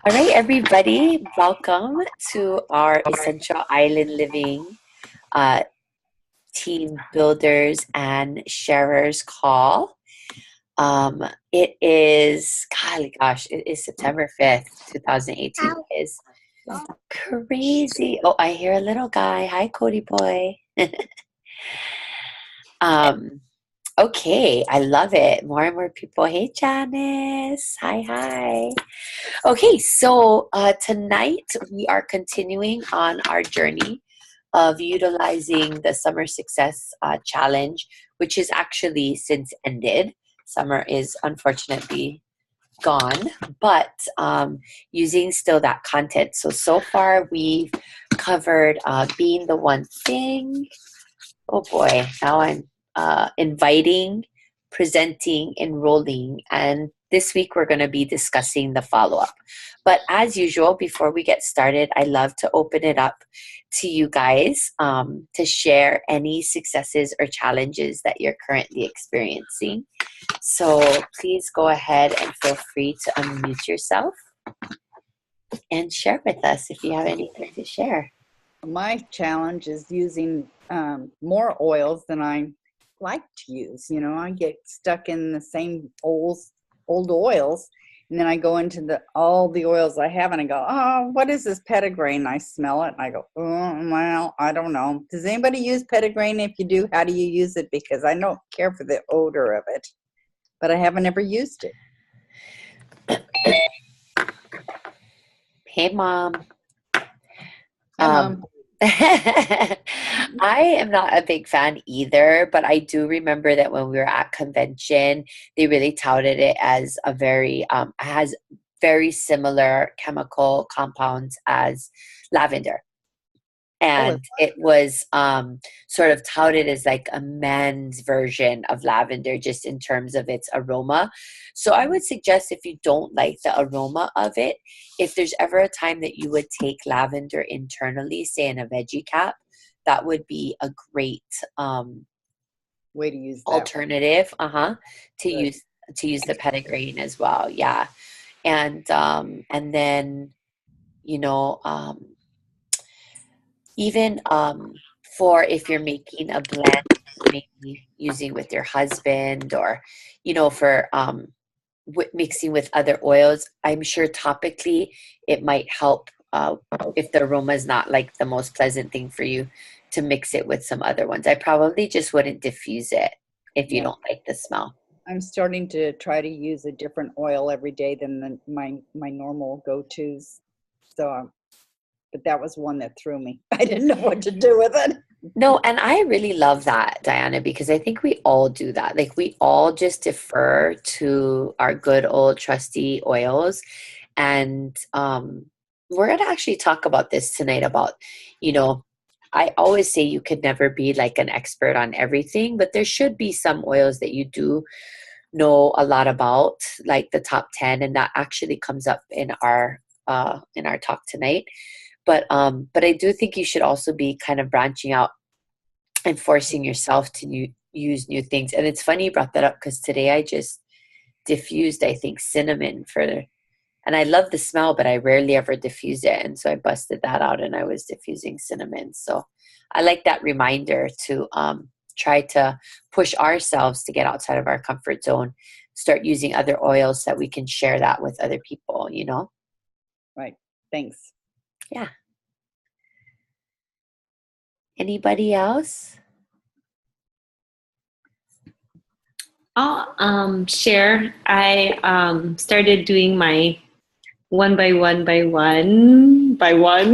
All right, everybody, welcome to our Essential Island Living uh, Team Builders and Sharers call. It is, golly gosh, it is September 5th, 2018. It is crazy. Oh, I hear a little guy. Hi, Cody boy. um, okay, I love it. More and more people. Hey, Janice. Hi, hi. Okay, so tonight we are continuing on our journey of utilizing the Summer Success Challenge, which is actually since ended. Summer is unfortunately gone, but using still that content. So far we've covered being the one thing. Oh boy, now I'm inviting, presenting, enrolling, and this week we're going to be discussing the follow up. But as usual, before we get started, I love to open it up to you guys to share any successes or challenges that you're currently experiencing. So please go ahead and feel free to unmute yourself and share with us if you have anything to share. My challenge is using more oils than I like to use. You know, I get stuck in the same old oils, and then I go into all the oils I have, and I go, oh, what is this Petitgrain? I smell it, and I go, oh, well, I don't know. Does anybody use Petitgrain? If you do, how do you use it? Because I don't care for the odor of it, but I haven't ever used it. Hey, Mom. Hi, Mom. I am not a big fan either, but I do remember that when we were at convention, they really touted it as a has very similar chemical compounds as lavender. And it was sort of touted as like a man's version of lavender, just in terms of its aroma. So I would suggest, if you don't like the aroma of it, if there's ever a time that you would take lavender internally, say in a veggie cap, that would be a great way to use that alternative to use the Petitgrain as well. Yeah. And then, you know, even for if you're making a blend, maybe using with your husband, or for mixing with other oils, I'm sure topically it might help if the aroma is not like the most pleasant thing for you, to mix it with some other ones. I probably just wouldn't diffuse it if you don't like the smell. I'm starting to try to use a different oil every day than my normal go-tos. So but that was one that threw me. I didn't know what to do with it. No, and I really love that, Diana, because I think we all do that. Like, we all just defer to our good old trusty oils. And we're going to actually talk about this tonight about, I always say you could never be like an expert on everything, but there should be some oils that you do know a lot about, like the top 10, and that actually comes up in our talk tonight. But I do think you should also be kind of branching out and forcing yourself to use new things. And it's funny you brought that up, because today I just diffused, I think, cinnamon and I love the smell, but I rarely ever diffuse it. And so I busted that out and I was diffusing cinnamon. So I like that reminder to try to push ourselves to get outside of our comfort zone, start using other oils so that we can share that with other people, Right. Thanks. Yeah. Anybody else? I'll share. I started doing my one by one,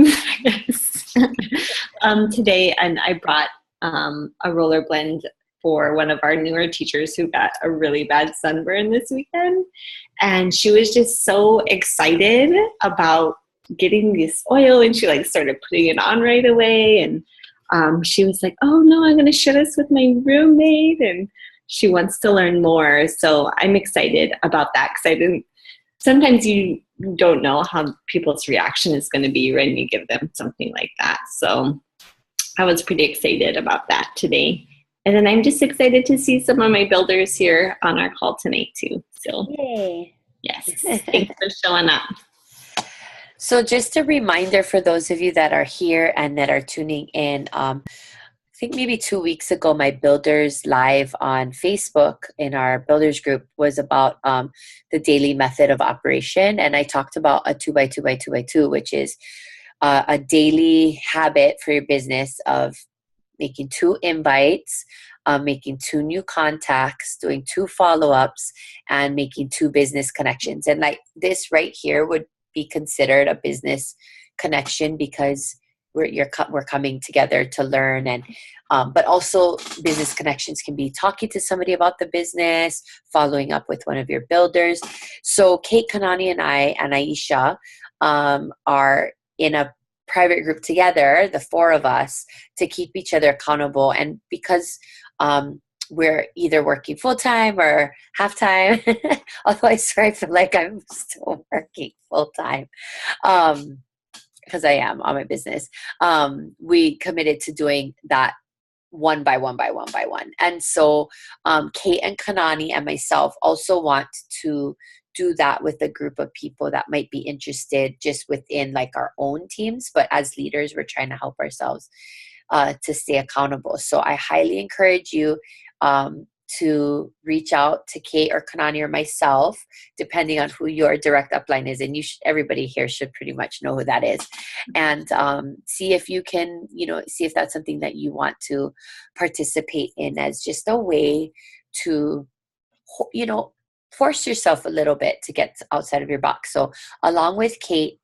I guess, today, and I brought a roller blend for one of our newer teachers who got a really bad sunburn this weekend, and she was just so excited about getting this oil, and she started putting it on right away, and she was like, oh no, I'm going to share this with my roommate, and she wants to learn more. So I'm excited about that, because sometimes you don't know how people's reaction is going to be when you give them something like that. So I was pretty excited about that today. And then I'm just excited to see some of my builders here on our call tonight too. So yay. Yes, thanks for showing up. So just a reminder for those of you that are here and that are tuning in, I think maybe 2 weeks ago, my Builders Live on Facebook in our Builders group was about the daily method of operation. And I talked about a 2x2x2x2, which is a daily habit for your business of making 2 invites, making 2 new contacts, doing 2 follow-ups, and making 2 business connections. And like this right here would be considered a business connection because we're coming together to learn. And but also business connections can be talking to somebody about the business, following up with one of your builders. So Kate, Kanani, and I and Aisha are in a private group together, the 4 of us, to keep each other accountable. And because we're either working full-time or half-time, although I swear I feel like I'm still working full-time, because I am on my business, we committed to doing that one by one by one by one. And so Kate and Kanani and myself also want to do that with a group of people that might be interested just within like our own teams. But as leaders, we're trying to help ourselves to stay accountable. So I highly encourage you to reach out to Kate or Kanani or myself, depending on who your direct upline is. And everybody here should pretty much know who that is. And see if you can, see if that's something that you want to participate in as just a way to, force yourself a little bit to get outside of your box. So along with Kate,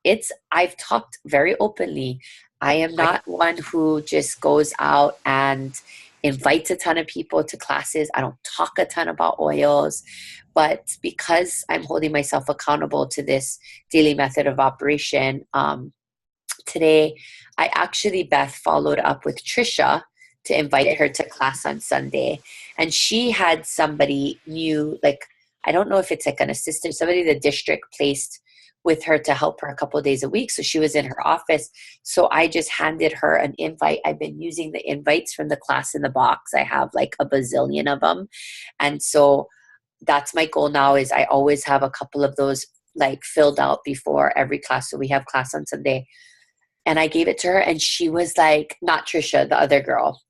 I've talked very openly. I am not one who just goes out and invites a ton of people to classes. I don't talk a ton about oils, but because I'm holding myself accountable to this daily method of operation, today I actually, Beth, followed up with Trisha to invite her to class on Sunday. And she had somebody new, like, I don't know if it's like an assistant, somebody the district placed with her to help her a couple of days a week. So she was in her office. So I just handed her an invite. I've been using the invites from the class in the box. I have like a bazillion of them. And so that's my goal now, is I always have a couple of those like filled out before every class. So we have class on Sunday. And I gave it to her, and she was like, not Trisha, the other girl.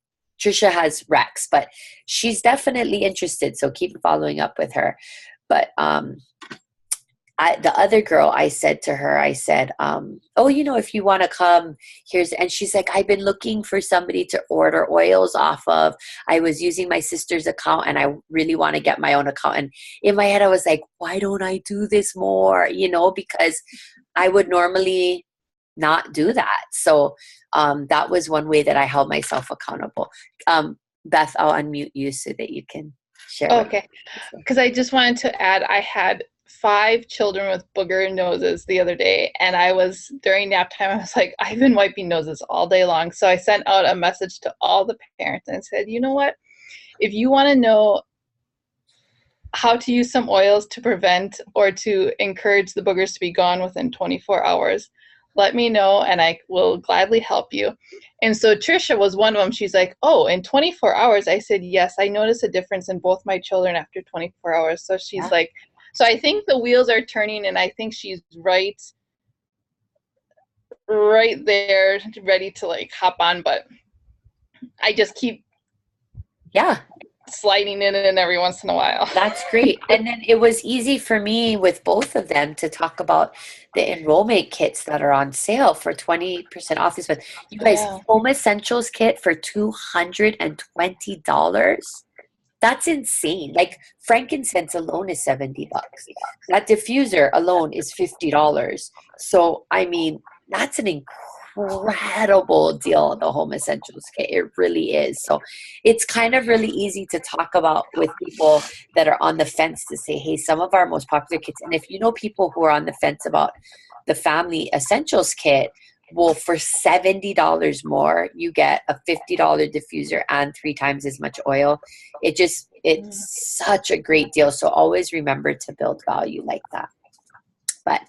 Trisha has Rex, but she's definitely interested. So keep following up with her. But the other girl, I said to her, I said, if you want to come, and she's like, I've been looking for somebody to order oils off of. I was using my sister's account and I really want to get my own account. And in my head, I was like, why don't I do this more? Because I would normally not do that. So that was one way that I held myself accountable. Beth, I'll unmute you so that you can share. Okay. Because I just wanted to add, I had 5 children with booger noses the other day, and during nap time, I was like, I've been wiping noses all day long. So I sent out a message to all the parents and said, you know what? If you want to know how to use some oils to prevent or to encourage the boogers to be gone within 24 hours, let me know and I will gladly help you. And so Trisha was one of them. She's like, oh, in 24 hours? I said, yes, I noticed a difference in both my children after 24 hours. So she's like, so I think the wheels are turning, and I think she's right there, ready to like hop on, but I just keep sliding in every once in a while. That's great. And then it was easy for me with both of them to talk about the enrollment kits that are on sale for 20% off this month. You guys, Home Essentials kit for $220. That's insane. Like frankincense alone is $70. That diffuser alone is $50. So, I mean, that's an incredible deal, the Home Essentials kit. It really is. So it's kind of really easy to talk about with people that are on the fence to say, hey, some of our most popular kits. And if you know people who are on the fence about the Family Essentials kit, well, for $70 more, you get a $50 diffuser and 3 times as much oil. It's such a great deal. So always remember to build value like that. But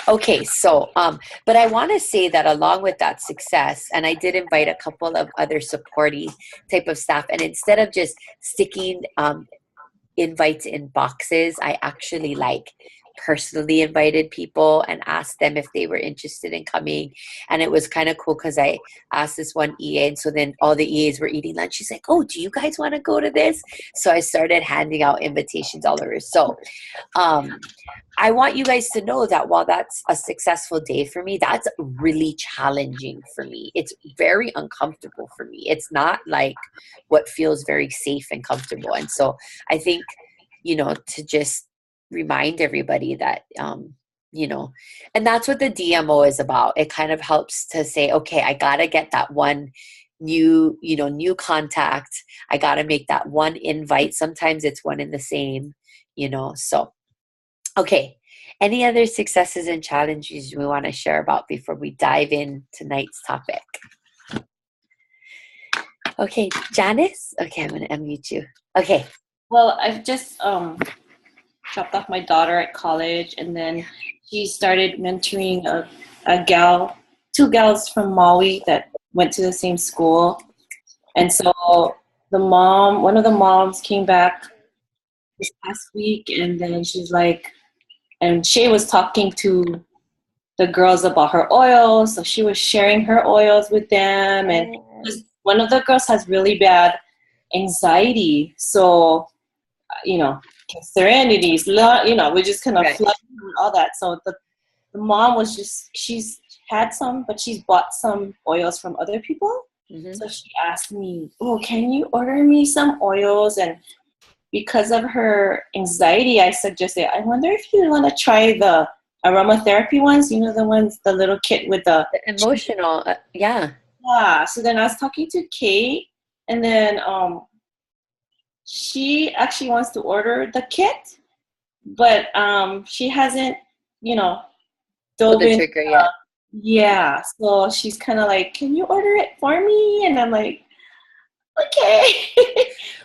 okay, so but I want to say that along with that success, and I did invite a couple of other supporty type of staff, and instead of just sticking invites in boxes, I actually personally invited people and asked them if they were interested in coming. And it was kind of cool because I asked this one EA, and so then all the EAs were eating lunch. She's like, oh, do you guys want to go to this? So I started handing out invitations all over. So I want you guys to know that while that's a successful day for me, that's really challenging for me. It's very uncomfortable for me. It's not like what feels very safe and comfortable. And so I think, to just remind everybody that, and that's what the DMO is about. It kind of helps to say, okay, I got to get that one new contact. I got to make that one invite. Sometimes it's one in the same, so. Okay, any other successes and challenges we want to share about before we dive in tonight's topic? Okay, Janice? Okay, I'm going to unmute you. Okay. Well, I've just dropped off my daughter at college, and then she started mentoring two gals from Maui that went to the same school. And so one of the moms came back this past week, and then she's like, and Shay was talking to the girls about her oils, so she was sharing her oils with them. And one of the girls has really bad anxiety, so serenities, we just kind of flooded with all that. So the mom was she's had some, but she's bought some oils from other people. Mm-hmm. So she asked me, oh, can you order me some oils? And because of her anxiety, I suggested, I wonder if you want to try the aromatherapy ones, the ones, the little kit with the emotional, yeah. Yeah, so then I was talking to Kate, and then she actually wants to order the kit, but she hasn't, dove in. Trigger yet. Yeah, so she's kind of like, can you order it for me? And I'm like, okay.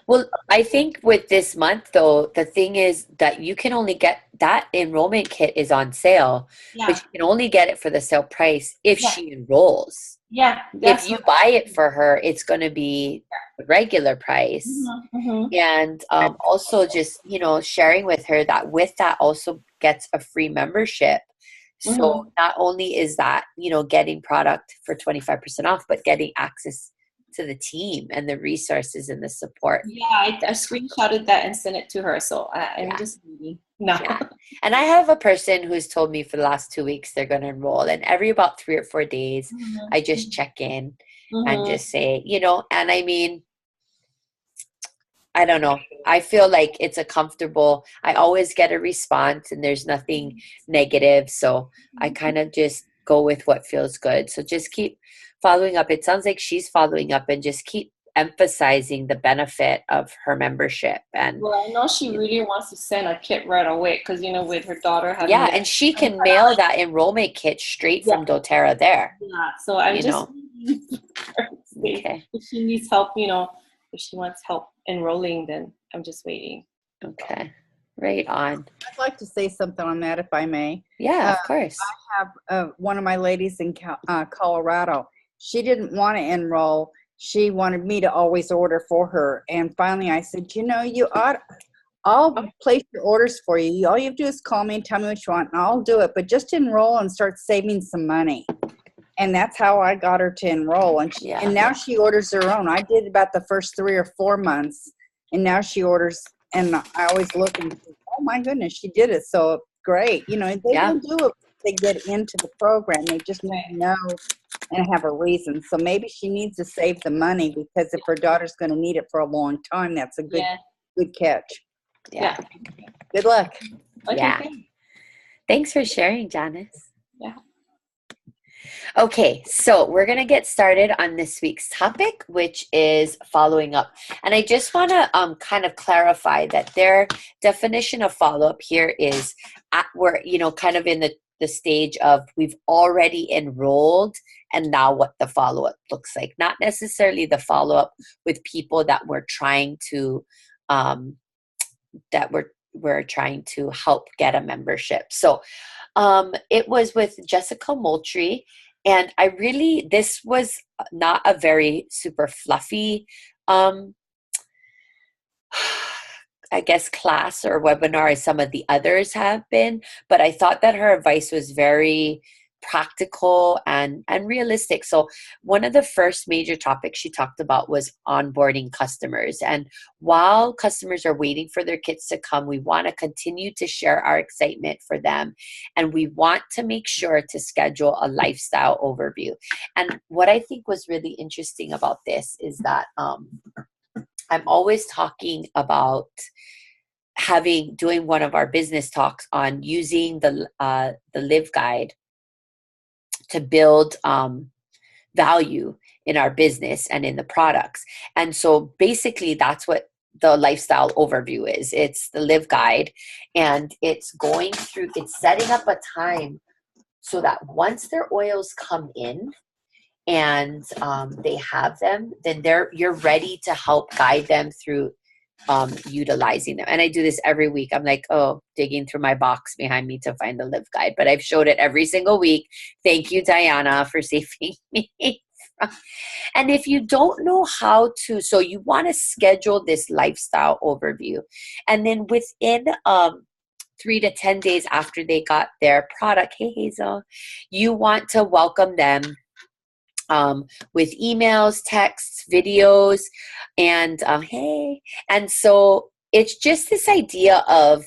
Well, I think with this month, though, the thing is that you can only get that enrollment kit is on sale, but you can only get it for the sale price if she enrolls. Yeah. If you buy it for her, it's going to be the regular price. Mm-hmm, mm-hmm. And also just, sharing with her that with that also gets a free membership. So mm-hmm. not only is that, getting product for 25% off, but getting access to the team and the resources and the support. Yeah, I screenshotted that and sent it to her. So I'm just reading now. Yeah. And I have a person who's told me for the last 2 weeks they're going to enroll. And every about 3 or 4 days, mm-hmm. I just check in mm-hmm. and just say, and I mean, I don't know. I feel like it's I always get a response and there's nothing negative. So I kind of just go with what feels good. So just keep following up. It sounds like she's following up and just keep emphasizing the benefit of her membership. And well, I know she really wants to send a kit right away because, with her daughter having and she can mail that enrollment kit straight from doTERRA there. Yeah, so I'm just okay. If she needs help, if she wants help enrolling, then I'm just waiting. Okay. Right on. I'd like to say something on that, if I may. Yeah, of course. I have one of my ladies in Colorado. She didn't want to enroll. She wanted me to always order for her. And finally I said, I'll place your orders for you. All you have to do is call me and tell me what you want, and I'll do it. But just enroll and start saving some money. And that's how I got her to enroll. And and now she orders her own. I did about the first 3 or 4 months. And now she orders. And I always look and think, oh my goodness, she did it. So great. They don't do it. They get into the program. They just need to know and have a reason. So maybe she needs to save the money because if her daughter's going to need it for a long time, that's a good catch. Yeah. Good luck. Okay, yeah. Thanks for sharing, Janice. Yeah. Okay, so we're going to get started on this week's topic, which is following up. And I just want to kind of clarify that their definition of follow-up here is we're, kind of in the stage of we've already enrolled and now what the follow-up looks like. Not necessarily the follow-up with people that we're trying to, we're trying to help get a membership. So it was with Jessica Moultrie. And this was not a very super fluffy I guess, class or webinar as some of the others have been, but I thought that her advice was very practical and realistic. So one of the first major topics she talked about was onboarding customers. And while customers are waiting for their kits to come, we want to continue to share our excitement for them. And we want to make sure to schedule a lifestyle overview. And what I think was really interesting about this is that I'm always talking about doing one of our business talks on using the Live Guide to build value in our business and in the products. And so basically that's what the lifestyle overview is. It's the Live Guide, and it's setting up a time so that once their oils come in and they have them, then you're ready to help guide them through utilizing them. And I do this every week. I'm like, digging through my box behind me to find the Live Guide, but I've showed it every single week. Thank you, Diana, for saving me. And if you don't know how to, so you want to schedule this lifestyle overview, and then within 3 to 10 days after they got their product, hey Hazel, you want to welcome them with emails, texts, videos, and hey. And so it's just this idea of,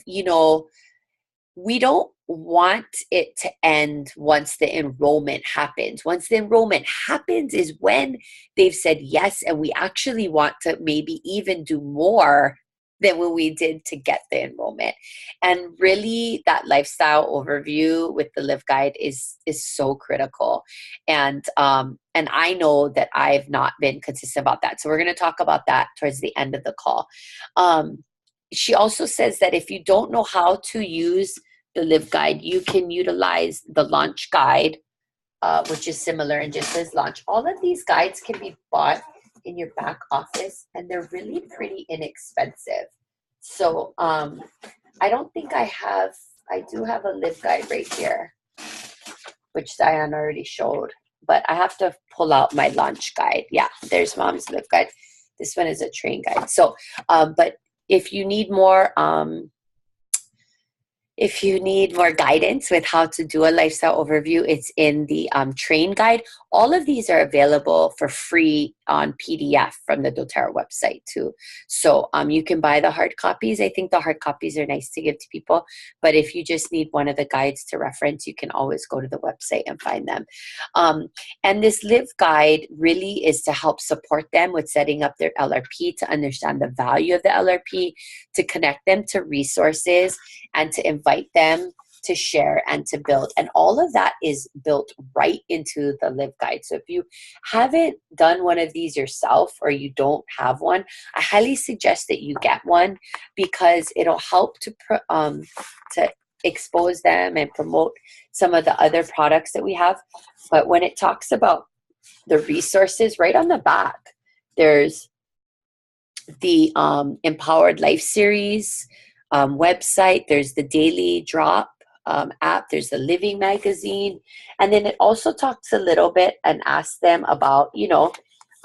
we don't want it to end once the enrollment happens. Once the enrollment happens is when they've said yes, and we actually want to maybe even do more than when we did to get the enrollment. And really that lifestyle overview with the Live Guide is so critical. And I know that I've not been consistent about that. So we're going to talk about that towards the end of the call. She also says that if you don't know how to use the Live Guide, you can utilize the Launch Guide, which is similar and just says launch. All of these guides can be bought in your back office, and they're really pretty inexpensive. So I don't think I do have a Live Guide right here, which Diane already showed, but I have to pull out my Launch Guide. Yeah, there's Mom's Live Guide. This one is a train guide. So, but if you need more, guidance with how to do a lifestyle overview, it's in the train guide. All of these are available for free on PDF from the doTERRA website too. So you can buy the hard copies. I think the hard copies are nice to give to people, but if you just need one of the guides to reference, you can always go to the website and find them. And this Live Guide really is to help support them with setting up their LRP, to understand the value of the LRP, to connect them to resources, and to invite them to share and to build. And all of that is built right into the Live Guide. So if you haven't done one of these yourself, or you don't have one, I highly suggest that you get one, because it'll help to expose them and promote some of the other products that we have. But when it talks about the resources, right on the back, there's the Empowered Life series website, there's the Daily Drop app, there's the Living magazine, and then it also talks a little bit and asks them about,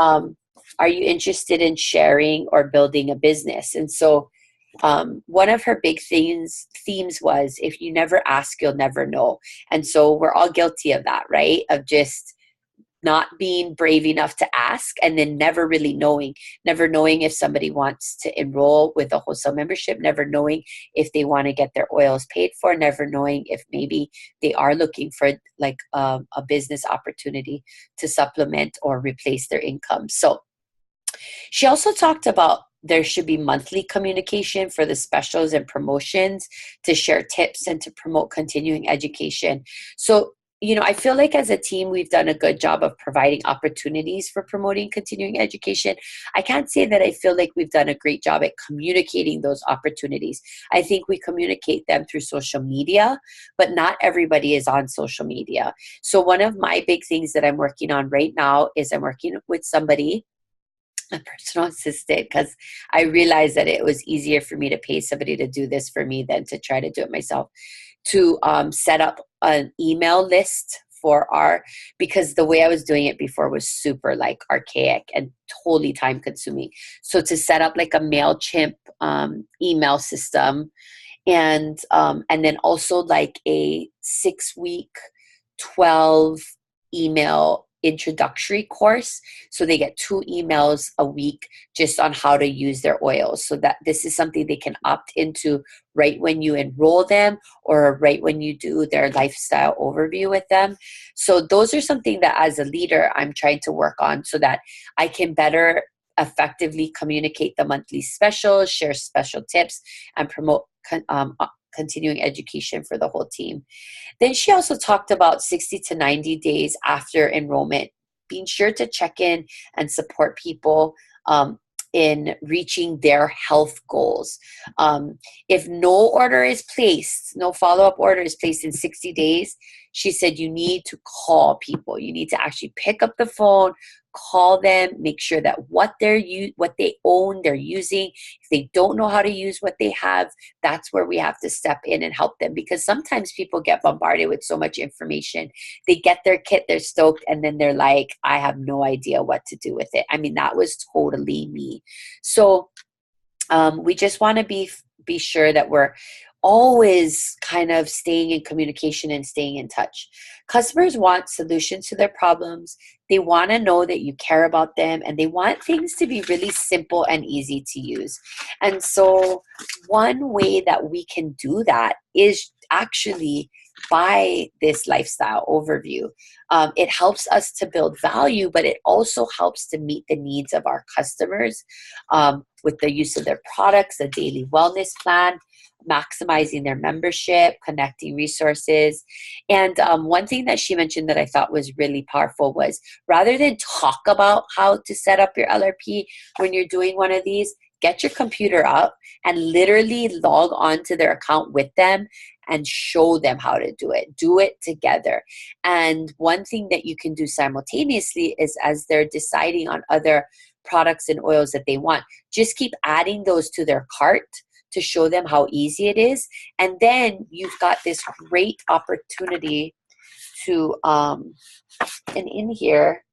are you interested in sharing or building a business? And so one of her big themes was, if you never ask, you'll never know. And so we're all guilty of that, right? Of just not being brave enough to ask, and then never knowing if somebody wants to enroll with a wholesale membership, never knowing if they want to get their oils paid for, never knowing if maybe they are looking for like a business opportunity to supplement or replace their income. So she also talked about there should be monthly communication for the specials and promotions, to share tips and to promote continuing education. So I feel like as a team, we've done a good job of providing opportunities for promoting continuing education. I can't say that I feel like we've done a great job at communicating those opportunities. I think we communicate them through social media, but not everybody is on social media. So one of my big things that I'm working on right now is I'm working with somebody, a personal assistant, because I realized that it was easier for me to pay somebody to do this for me than to try to do it myself, to set up an email list before are, because the way I was doing it before was super like archaic and totally time consuming. So to set up like a MailChimp email system, and then also like a 6-week 12 email introductory course, so they get 2 emails a week just on how to use their oils, so that this is something they can opt into right when you enroll them or right when you do their lifestyle overview with them. So those are something that as a leader I'm trying to work on, so that I can better effectively communicate the monthly specials, share special tips, and promote continuing education for the whole team. Then she also talked about 60 to 90 days after enrollment, being sure to check in and support people in reaching their health goals. If no order is placed, no follow-up order is placed in 60 days, she said you need to call people. You need to actually pick up the phone, call them, make sure that what they own, they're using. If they don't know how to use what they have, that's where we have to step in and help them, because sometimes people get bombarded with so much information. They get their kit, they're stoked, and then they're like, I have no idea what to do with it. I mean, that was totally me. So we just want to be sure that we're always kind of staying in communication and staying in touch. Customers want solutions to their problems. They want to know that you care about them, and they want things to be really simple and easy to use. And so one way that we can do that is actually by this lifestyle overview. It helps us to build value, but it also helps to meet the needs of our customers with the use of their products, the daily wellness plan, maximizing their membership, connecting resources. And one thing that she mentioned that I thought was really powerful was, rather than talk about how to set up your LRP when you're doing one of these, get your computer up and literally log on to their account with them and show them how to do it. Do it together. And one thing that you can do simultaneously is, as they're deciding on other products and oils that they want, just keep adding those to their cart to show them how easy it is. And then you've got this great opportunity to, and in here,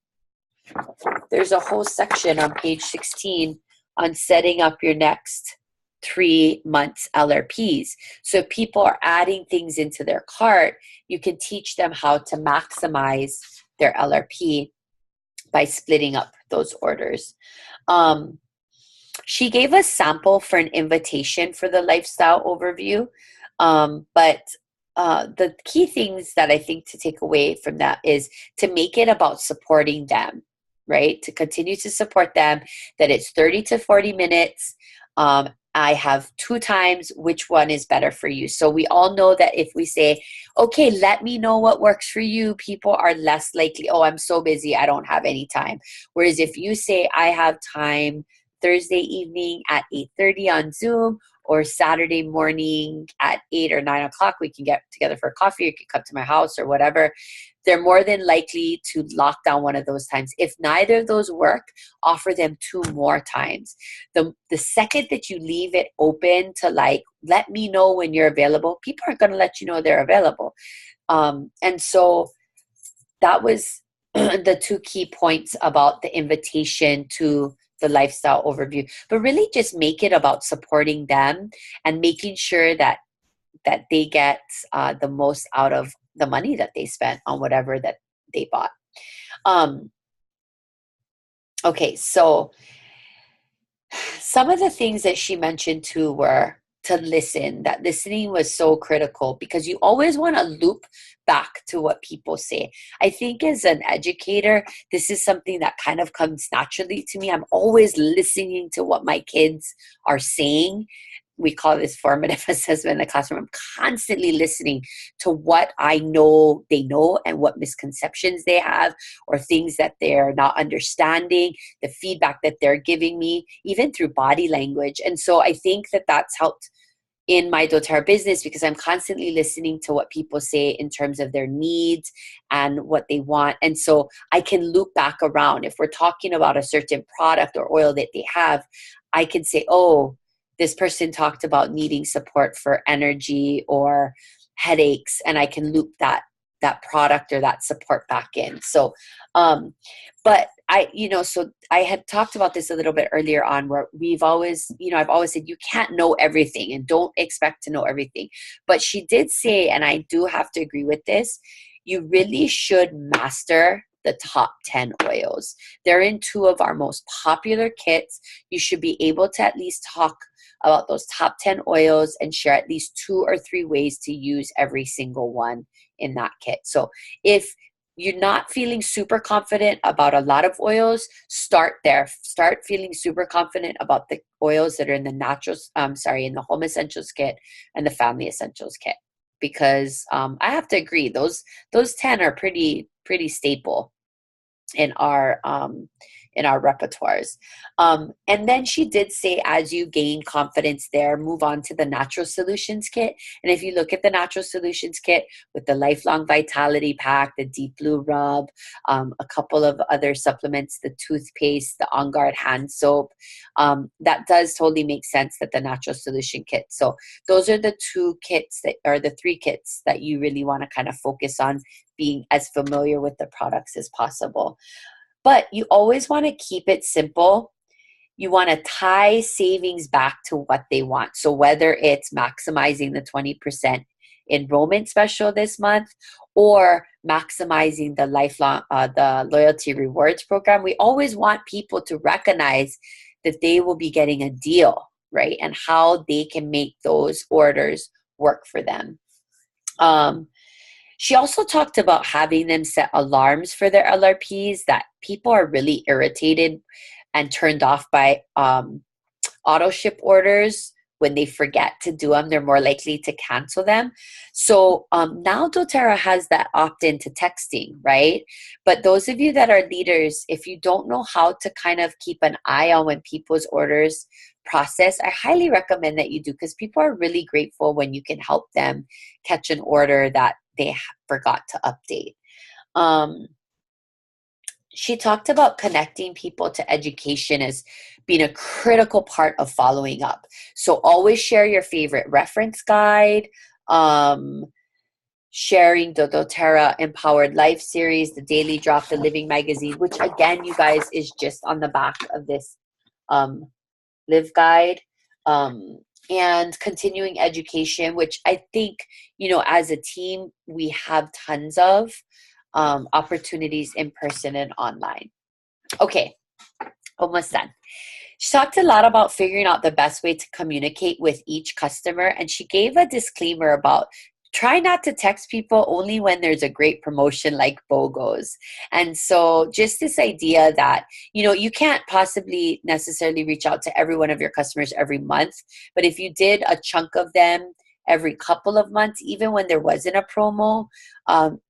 there's a whole section on page 16 on setting up your next 3 months LRPs. So if people are adding things into their cart, you can teach them how to maximize their LRP by splitting up those orders. She gave a sample for an invitation for the lifestyle overview, but the key things that I think to take away from that is to make it about supporting them, right? To continue to support them, that it's 30 to 40 minutes. I have 2 times, which one is better for you? So we all know that if we say, okay, let me know what works for you, people are less likely, oh, I'm so busy, I don't have any time. Whereas if you say, I have time Thursday evening at 8:30 on Zoom, or Saturday morning at 8 or 9 o'clock, we can get together for coffee, you can come to my house or whatever, they're more than likely to lock down one of those times. If neither of those work, offer them 2 more times. The second that you leave it open to like, let me know when you're available, people aren't going to let you know they're available. And so that was the 2 key points about the invitation to the lifestyle overview. But really just make it about supporting them and making sure that they get the most out of the money that they spent on whatever that they bought. Okay, so some of the things that she mentioned too were to listen. That listening was so critical, because you always want to loop back to what people say. I think as an educator, this is something that kind of comes naturally to me. I'm always listening to what my kids are saying. We call this formative assessment in the classroom. I'm constantly listening to what I know they know and what misconceptions they have, or things that they're not understanding, the feedback that they're giving me, even through body language. And so I think that that's helped in my doTERRA business, because I'm constantly listening to what people say in terms of their needs and what they want. And so I can loop back around. If we're talking about a certain product or oil that they have, I can say, oh, this person talked about needing support for energy or headaches, and I can loop that that product or that support back in. So, but so I had talked about this a little bit earlier on, where we've always, I've always said you can't know everything and don't expect to know everything. But she did say, and I do have to agree with this, you really should master the top 10 oils. They're in 2 of our most popular kits. You should be able to at least talk about those top 10 oils and share at least 2 or 3 ways to use every single one in that kit. So if you're not feeling super confident about a lot of oils, start there. Start feeling super confident about the oils that are in the in the Home Essentials kit and the Family Essentials kit. Because I have to agree, those 10 are pretty staple in our repertoires. And then she did say, as you gain confidence there, move on to the Natural Solutions kit. And if you look at the Natural Solutions kit with the Lifelong Vitality Pack, the Deep Blue Rub, a couple of other supplements, the toothpaste, the On Guard hand soap, that does totally make sense that the Natural Solution kit. So those are the 2 kits that are the 3 kits that you really want to kind of focus on being as familiar with the products as possible. But you always want to keep it simple. You want to tie savings back to what they want. So whether it's maximizing the 20% enrollment special this month or maximizing the the loyalty rewards program, we always want people to recognize that they will be getting a deal, right? And how they can make those orders work for them. She also talked about having them set alarms for their LRPs, that people are really irritated and turned off by auto ship orders. When they forget to do them, they're more likely to cancel them. So now doTERRA has that opt-in to texting, right? But those of you that are leaders, if you don't know how to kind of keep an eye on when people's orders process, I highly recommend that you do, because people are really grateful when you can help them catch an order that they forgot to update. She talked about connecting people to education as being a critical part of following up. So always share your favorite reference guide, sharing the doTERRA Empowered Life series, the Daily Drop, the Living Magazine, which again, you guys, is just on the back of this Live Guide. And continuing education, which I think, as a team, we have tons of opportunities in person and online. Okay, almost done. She talked a lot about figuring out the best way to communicate with each customer, and she gave a disclaimer about try not to text people only when there's a great promotion like BOGOs. And so just this idea that, you can't possibly necessarily reach out to every one of your customers every month, but if you did a chunk of them every couple of months, even when there wasn't a promo,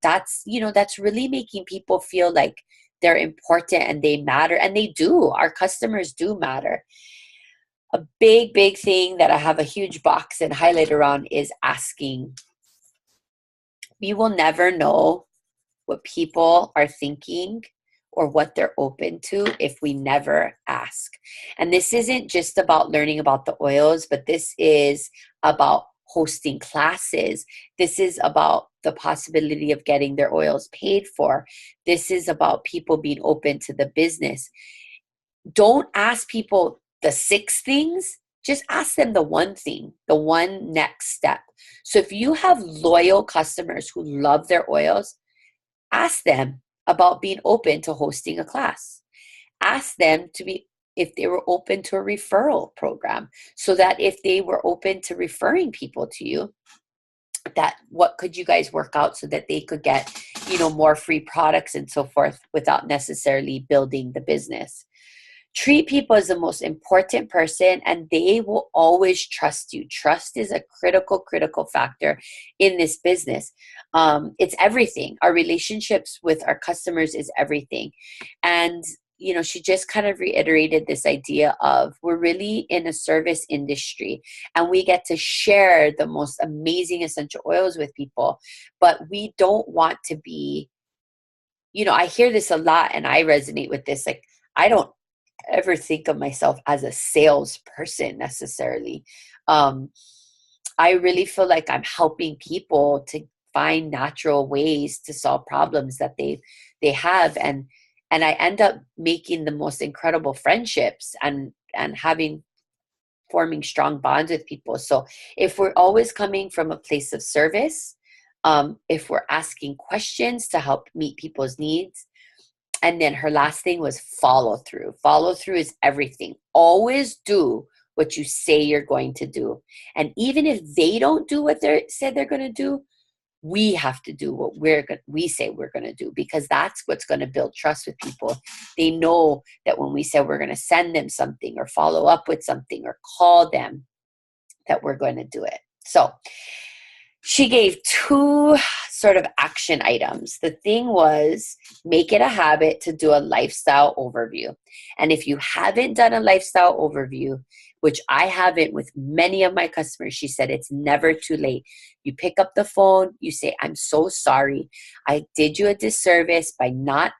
that's really making people feel like they're important and they matter, and they do. Our customers do matter. A big thing that I have a huge box and highlighter on is asking. We will never know what people are thinking or what they're open to if we never ask. And this isn't just about learning about the oils, but this is about hosting classes. This is about the possibility of getting their oils paid for. This is about people being open to the business. Don't ask people the 6 things. Just ask them the one thing, the one next step. So if you have loyal customers who love their oils, ask them about being open to hosting a class. Ask them if they were open to a referral program, so that if they were open to referring people to you, that what could you guys work out so that they could get, more free products and so forth without necessarily building the business. Treat people as the most important person, and they will always trust you. Trust is a critical factor in this business. It's everything. Our relationships with our customers is everything. And, she just kind of reiterated this idea of we're really in a service industry, and we get to share the most amazing essential oils with people, but we don't want to be, I hear this a lot and I resonate with this. Like, I don't ever think of myself as a salesperson necessarily. I really feel like I'm helping people to find natural ways to solve problems that they have. And I end up making the most incredible friendships and forming strong bonds with people. So if we're always coming from a place of service, if we're asking questions to help meet people's needs, and then her last thing was follow through. Follow through is everything. Always do what you say you're going to do. And even if they don't do what they said they're going to do, we have to do what we say we're going to do, because that's what's going to build trust with people. They know that when we say we're going to send them something or follow up with something or call them, that we're going to do it. So she gave 2 sort of action items. The thing was, make it a habit to do a lifestyle overview. And if you haven't done a lifestyle overview, which I haven't with many of my customers, she said it's never too late. You pick up the phone, you say, I'm so sorry. I did you a disservice by not,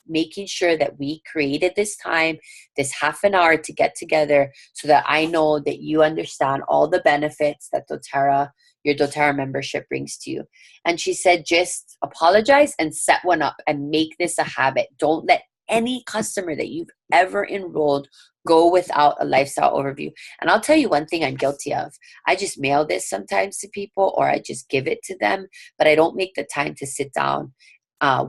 making sure that we created this time, this half an hour to get together, so that I know that you understand all the benefits that your doTERRA membership brings to you. And she said, just apologize and set one up and make this a habit. Don't let any customer that you've ever enrolled go without a lifestyle overview. And I'll tell you one thing I'm guilty of. I just mail this sometimes to people, or I just give it to them, but I don't make the time to sit down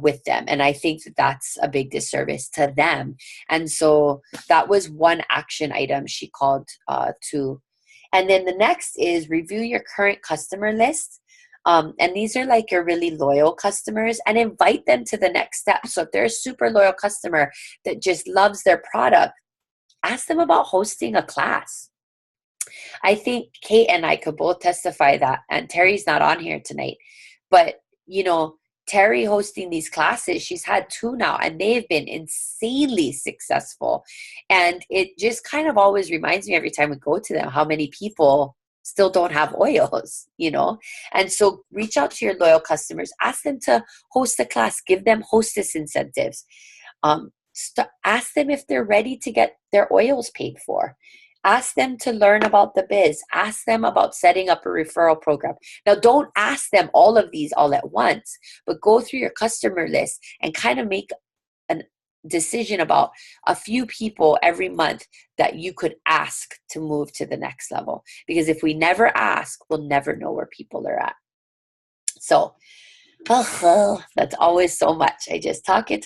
with them. And I think that that's a big disservice to them. And so that was one action item she called to. And then the next is review your current customer list. And these are like your really loyal customers, and invite them to the next step. So if they're a super loyal customer that just loves their product, ask them about hosting a class. I think Kate and I could both testify that, and Terry's not on here tonight, but Terry hosting these classes, she's had 2 now, and they've been insanely successful. And it just kind of always reminds me every time we go to them how many people still don't have oils, And so reach out to your loyal customers, ask them to host a class, give them hostess incentives. Ask them if they're ready to get their oils paid for. Ask them to learn about the biz. Ask them about setting up a referral program. Now, don't ask them all of these all at once, but go through your customer list and kind of make a decision about a few people every month that you could ask to move to the next level. Because if we never ask, we'll never know where people are at. So, that's always so much. I just talk. It's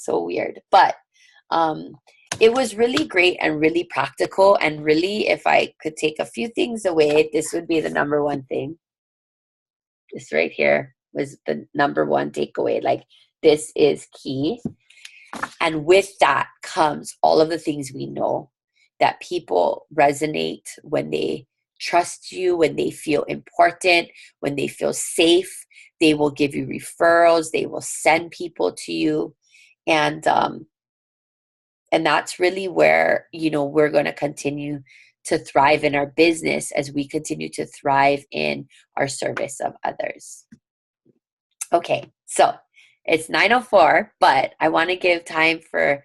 so weird. But it was really great and really practical. And really, if I could take a few things away, this would be the number one thing. This right here was the number one takeaway. Like, this is key. And with that comes all of the things we know, that people resonate when they trust you, when they feel important, when they feel safe. They will give you referrals. They will send people to you. And that's really where, we're going to continue to thrive in our business as we continue to thrive in our service of others. Okay, so it's 9:04, but I want to give time for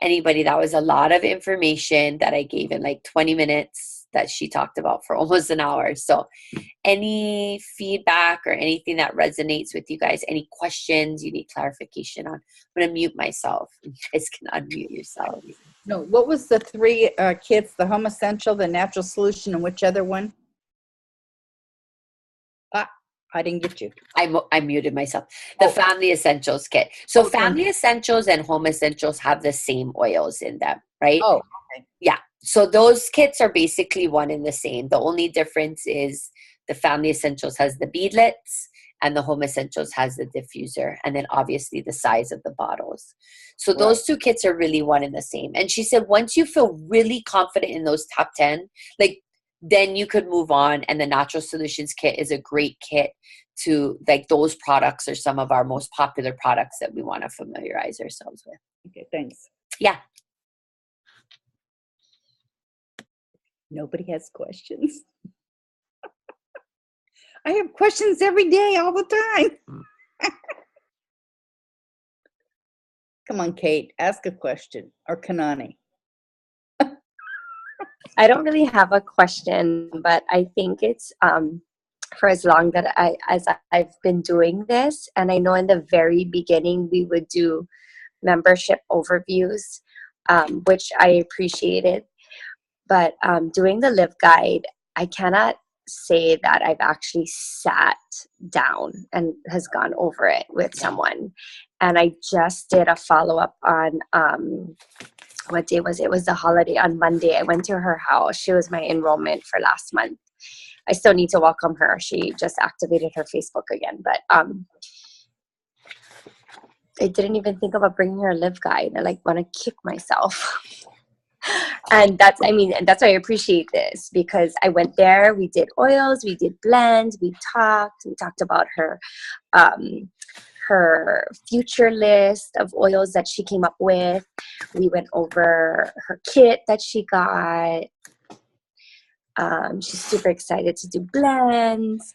anybody. That was a lot of information that I gave in like 20 minutes that she talked about for almost an hour. So any feedback or anything that resonates with you guys, any questions you need clarification on, I'm going to mute myself. You guys can unmute yourselves. No, what was the 3 kits, the Home Essential, the Natural Solution, and which other one? I didn't get you. I muted myself. The Family Essentials kit. So Family Essentials and Home Essentials have the same oils in them, right? Oh, okay. Yeah. So those kits are basically one and the same. The only difference is the Family Essentials has the beadlets and the Home Essentials has the diffuser, and then obviously the size of the bottles. So those 2 kits are really one and the same. And she said once you feel really confident in those top 10, then you could move on. And the Natural Solutions kit is a great kit to, those products are some of our most popular products that we want to familiarize ourselves with. Okay, thanks. Yeah. Nobody has questions. I have questions every day, all the time. Come on, Kate, ask a question. Or Kanani. I don't really have a question, but I think it's for as long that I've been doing this. And I know in the very beginning we would do membership overviews, which I appreciated. But doing the Live Guide, I cannot say that I've actually sat down and has gone over it with someone. And I just did a follow-up on what day was it? It was the holiday on Monday. I went to her house. She was my enrollment for last month. I still need to welcome her. She just activated her Facebook again. But I didn't even think about bringing her a Live Guide. I like want to kick myself. And that's why I appreciate this, because I went there, we did oils, we did blends, we talked about her future list of oils that she came up with. We went over her kit that she got. She's super excited to do blends,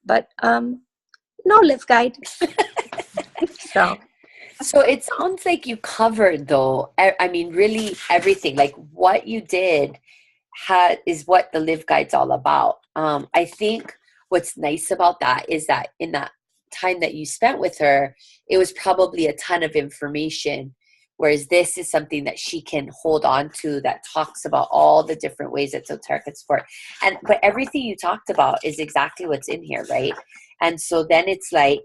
but no Live Guide. So it sounds like you covered, though. I mean, really everything. Like what you did is what the Live Guide's all about. I think what's nice about that is that in that time that you spent with her, it was probably a ton of information. Whereas this is something that she can hold on to that talks about all the different ways that doTERRA can support. But everything you talked about is exactly what's in here, right? And so then it's like,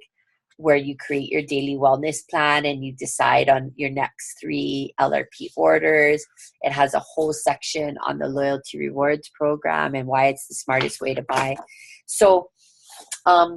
where you create your daily wellness plan and you decide on your next 3 LRP orders. It has a whole section on the loyalty rewards program and why it's the smartest way to buy. So, I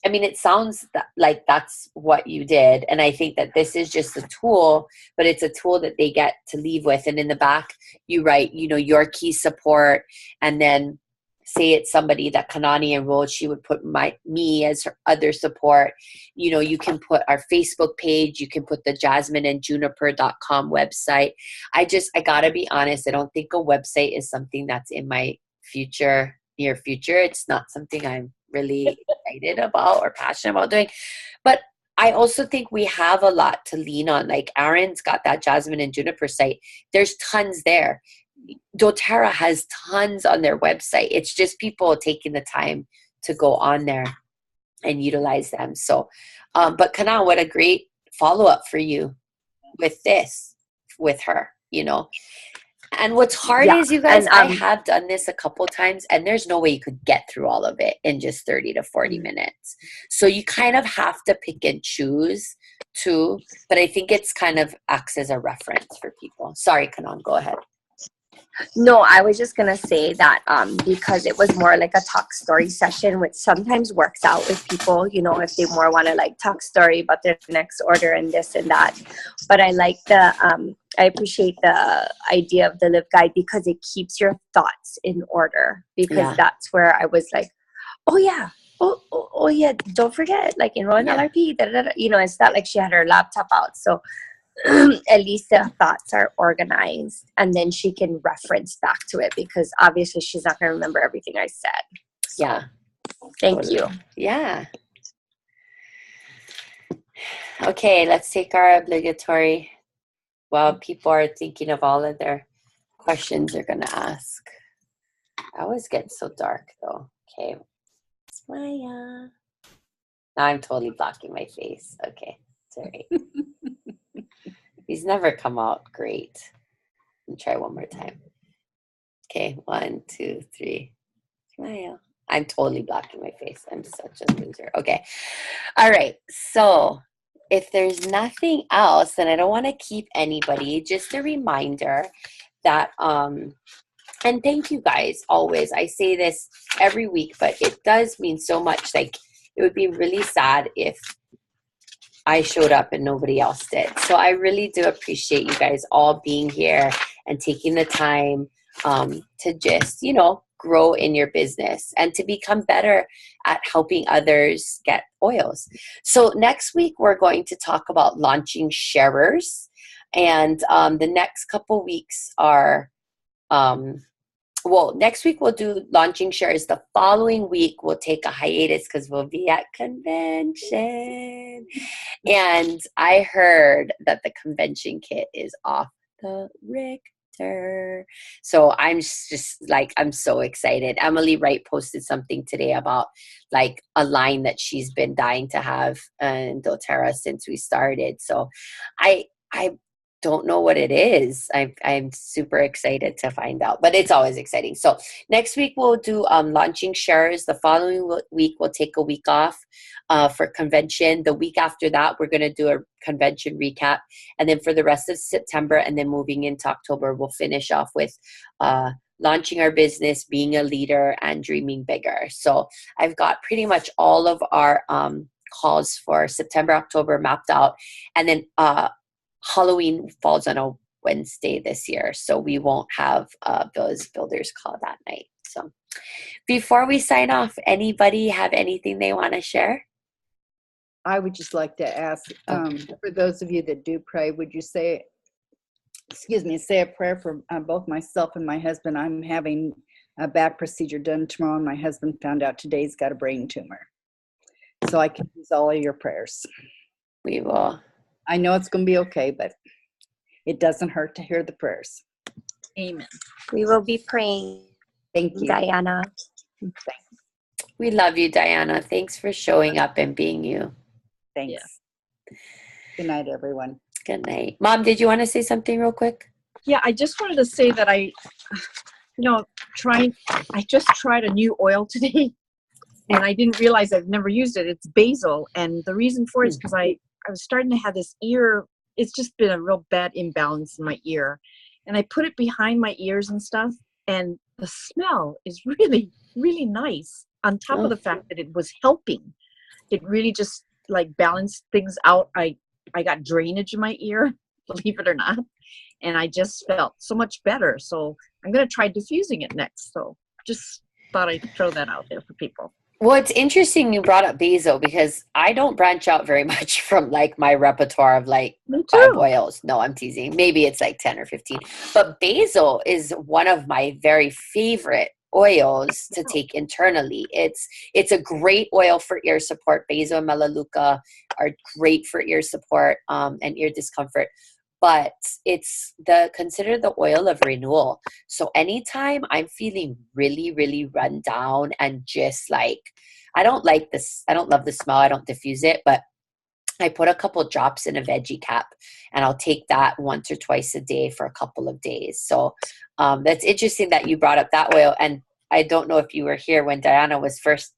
mean, it sounds like that's what you did. And I think that this is just a tool, but it's a tool that they get to leave with. And in the back, you write, your key support, and then say it's somebody that Kanani enrolled, she would put me as her other support. You can put our Facebook page, you can put the jasmineandjuniper.com website. I gotta be honest, I don't think a website is something that's in my near future. It's not something I'm really excited about or passionate about doing. But I also think we have a lot to lean on. Like Aaron's got that Jasmine and Juniper site. There's tons there. doTERRA has tons on their website. It's just people taking the time to go on there and utilize them. So, but Kana, what a great follow-up for you with this, with her, And what's hard is, you guys, I have done this a couple times, and there's no way you could get through all of it in just 30 to 40 minutes. So you kind of have to pick and choose too, but I think it's kind of acts as a reference for people. Sorry, Kanan, go ahead. No, I was just going to say that because it was more like a talk story session, which sometimes works out with people, if they more want to like talk story about their next order and this and that. But I like I appreciate the idea of the Live Guide because it keeps your thoughts in order, because that's where I was like, oh yeah. Oh yeah. Don't forget, like enroll in LRP, it's not like she had her laptop out. So at least the thoughts are organized, and then she can reference back to it, because obviously she's not going to remember everything I said. So, thank you. Yeah. Okay, let's take our obligatory, while people are thinking of all of their questions they're going to ask. I always get so dark though. Okay. Smile. Now I'm totally blocking my face. Okay. It's all right. These never come out great. Let me try one more time. Okay, 1, 2, 3. Smile. I'm totally blocking my face. I'm such a loser. Okay. All right. So if there's nothing else, then I don't want to keep anybody. Just a reminder that, and thank you guys always. I say this every week, but it does mean so much. Like, it would be really sad if I showed up and nobody else did. So I really do appreciate you guys all being here and taking the time to just, grow in your business and to become better at helping others get oils. So next week, we're going to talk about launching sharers. And the next couple weeks are, next week we'll do launching shares. The following week we'll take a hiatus because we'll be at convention. And I heard that the convention kit is off the winter. So I'm just like, I'm so excited. Emily Wright posted something today about like a line that she's been dying to have in doTERRA since we started. So I don't know what it is. I'm super excited to find out, but it's always exciting. So next week we'll do launching shares. The following week we'll take a week off for convention. The week after that we're going to do a convention recap, and then for the rest of September and then moving into October we'll finish off with launching our business, being a leader, and dreaming bigger. So I've got pretty much all of our calls for September, October mapped out, and then Halloween falls on a Wednesday this year, so we won't have those builders call that night. So before we sign off, anybody have anything they want to share? I would just like to ask, for those of you that do pray, would you say a prayer for both myself and my husband? I'm having a back procedure done tomorrow, and my husband found out today he's got a brain tumor. So I can use all of your prayers. We will. I know it's going to be okay, but it doesn't hurt to hear the prayers. Amen. We will be praying, Thank you. Diana. We love you, Diana. Thanks for showing up and being you. Thanks. Yeah. Good night, everyone. Good night. Mom, did you want to say something real quick? Yeah, I just wanted to say that I just tried a new oil today, and I didn't realize I've never used it. It's basil, and the reason for it is because I was starting to have this ear. It's just been a real bad imbalance in my ear, and I put it behind my ears and stuff, and the smell is really, really nice. On top of the fact that it was helping, it really just like balanced things out. I got drainage in my ear, believe it or not, and I just felt so much better. So I'm going to try diffusing it next. So just thought I'd throw that out there for people. Well, it's interesting you brought up basil because I don't branch out very much from like my repertoire of like 5 oils. No, I'm teasing. Maybe it's like 10 or 15. But basil is one of my very favorite oils to take internally. It's a great oil for ear support. Basil and melaleuca are great for ear support and ear discomfort. But it's considered the oil of renewal. So anytime I'm feeling really, really run down and just like, I don't like this, I don't love the smell, I don't diffuse it, but I put a couple drops in a veggie cap and I'll take that once or twice a day for a couple of days. So that's interesting that you brought up that oil. And I don't know if you were here when Diana was first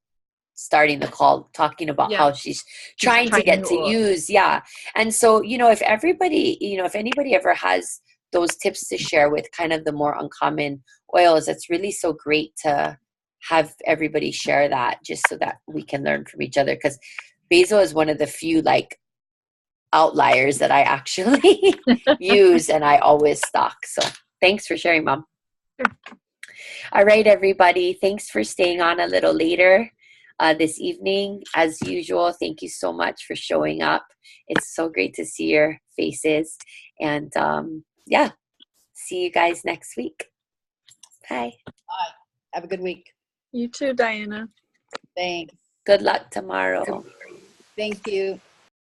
starting the call talking about how she's trying to get to use. Yeah. And so, if anybody ever has those tips to share with kind of the more uncommon oils, it's really so great to have everybody share that just so that we can learn from each other. Because basil is one of the few like outliers that I actually use and I always stock. So thanks for sharing, Mom. Sure. All right, everybody. Thanks for staying on a little later this evening. As usual, thank you so much for showing up. It's so great to see your faces. And see you guys next week. Bye. Bye. Have a good week. You too, Diana. Thanks. Good luck tomorrow. Thank you.